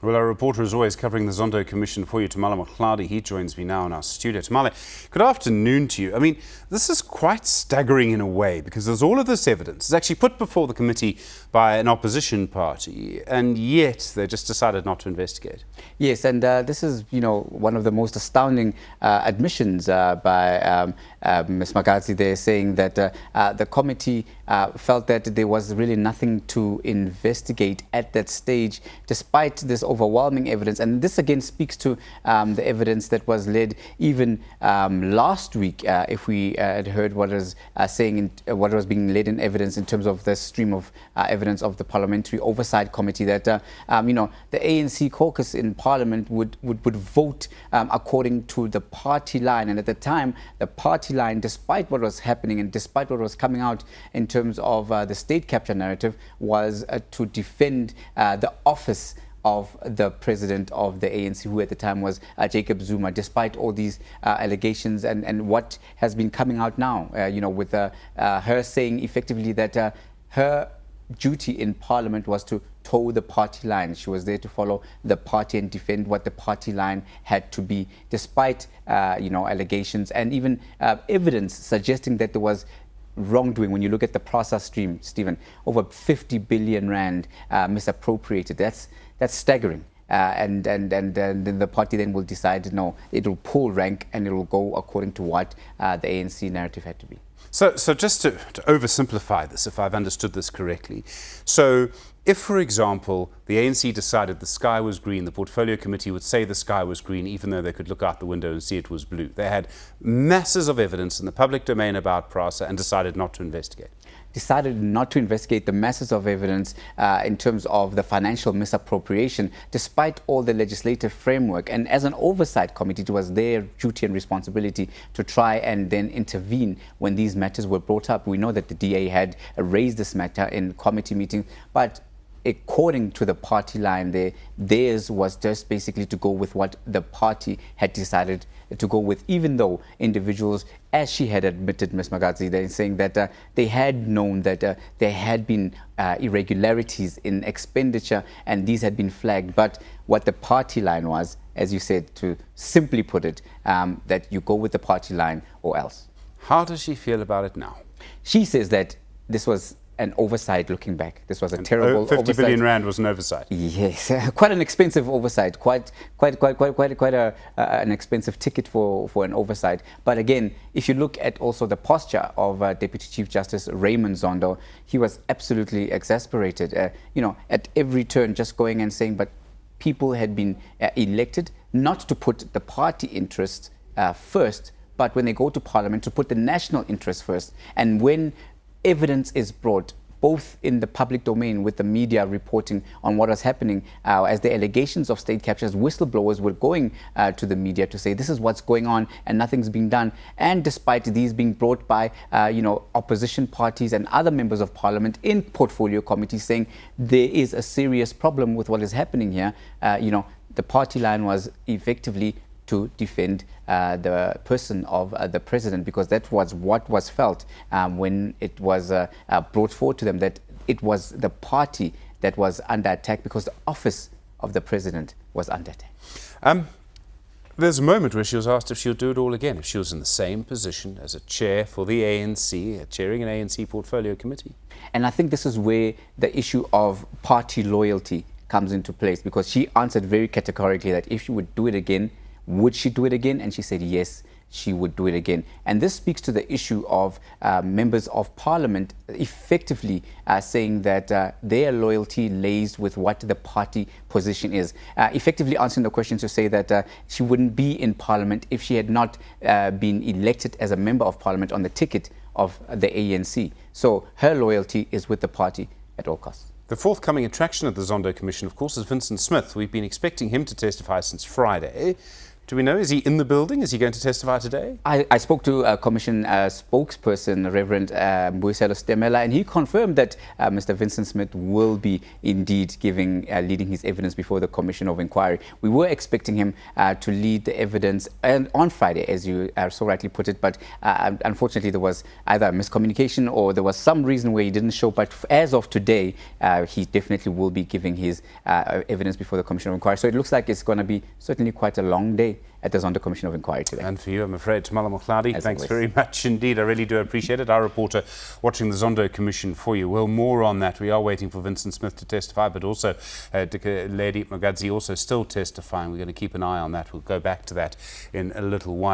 Well, our reporter is always covering the Zondo Commission for you, Tumaole Mohlaoli. He joins me now in our studio. Tumaole, good afternoon to you. I mean, this is quite staggering in a way because there's all of this evidence. It's actually put before the committee by an opposition party, and yet they just decided not to investigate. Yes, and this is, one of the most astounding admissions by Ms. Magazi there, saying that the committee felt that there was really nothing to investigate at that stage, despite this overwhelming evidence. And this again speaks to the evidence that was led even last week, if we had heard what was what was being led in evidence in terms of the stream of evidence of the Parliamentary Oversight Committee, that the ANC caucus in Parliament would vote according to the party line. And at the time, the party line, despite what was happening and despite what was coming out in terms of the state capture narrative, was to defend the office of the president of the ANC, who at the time was Jacob Zuma, despite all these allegations and what has been coming out now, with her saying effectively that her duty in Parliament was to toe the party line. She was there to follow the party and defend what the party line had to be, despite allegations and even evidence suggesting that there was wrongdoing. When you look at the PRASA stream, Stephen, over 50 billion rand misappropriated. That's staggering. And then the party then will decide, no, it will pull rank and it will go according to what the ANC narrative had to be. So just to oversimplify this, if I've understood this correctly, so if, for example, the ANC decided the sky was green, the Portfolio Committee would say the sky was green, even though they could look out the window and see it was blue. They had masses of evidence in the public domain about PRASA and decided not to investigate. Decided not to investigate the masses of evidence in terms of the financial misappropriation, despite all the legislative framework. And as an oversight committee, it was their duty and responsibility to try and then intervene when these matters were brought up. We know that the DA had raised this matter in committee meetings, but according to the party line, theirs was just basically to go with what the party had decided to go with, even though individuals, as she had admitted, Ms. Magazi, they're saying that they had known that there had been irregularities in expenditure and these had been flagged. But what the party line was, as you said, to simply put it, that you go with the party line or else. How does she feel about it now? She says that this was an oversight looking back. This was a terrible oversight. 50 billion rand was an oversight. Yes, quite an expensive oversight, quite an expensive ticket for an oversight. But again, if you look at also the posture of Deputy Chief Justice Raymond Zondo, he was absolutely exasperated, at every turn just going and saying, but people had been elected not to put the party interest first, but when they go to Parliament to put the national interest first. And when evidence is brought, both in the public domain with the media reporting on what was happening, as the allegations of state captures, whistleblowers were going to the media to say this is what's going on and nothing's being done. And despite these being brought by opposition parties and other members of Parliament in portfolio committees saying there is a serious problem with what is happening here, the party line was effectively to defend the person of the president, because that was what was felt when it was brought forward to them, that it was the party that was under attack because the office of the president was under attack. There's a moment where she was asked if she'll do it all again, if she was in the same position as a chair for the ANC, chairing an ANC portfolio committee. And I think this is where the issue of party loyalty comes into place, because she answered very categorically that if she would do it again, would she do it again? And she said yes, she would do it again. And this speaks to the issue of members of Parliament effectively saying that their loyalty lays with what the party position is. Effectively answering the question to say that she wouldn't be in Parliament if she had not been elected as a member of Parliament on the ticket of the ANC. So her loyalty is with the party at all costs. The forthcoming attraction of the Zondo Commission, of course, is Vincent Smith. We've been expecting him to testify since Friday. Do we know? Is he in the building? Is he going to testify today? I spoke to a Commission spokesperson, Reverend Mbuyiselo Stemela, and he confirmed that Mr. Vincent Smith will be indeed leading his evidence before the Commission of Inquiry. We were expecting him to lead the evidence on Friday, as you so rightly put it, but unfortunately there was either a miscommunication or there was some reason where he didn't show. But as of today, he definitely will be giving his evidence before the Commission of Inquiry. So it looks like it's going to be certainly quite a long day at the Zondo Commission of Inquiry today. And for you, I'm afraid, Tumaole Mohlaoli, thanks very much indeed. I really do appreciate it. Our reporter watching the Zondo Commission for you. Well, more on that. We are waiting for Vincent Smith to testify, but also Lady Mogadzi also still testifying. We're going to keep an eye on that. We'll go back to that in a little while.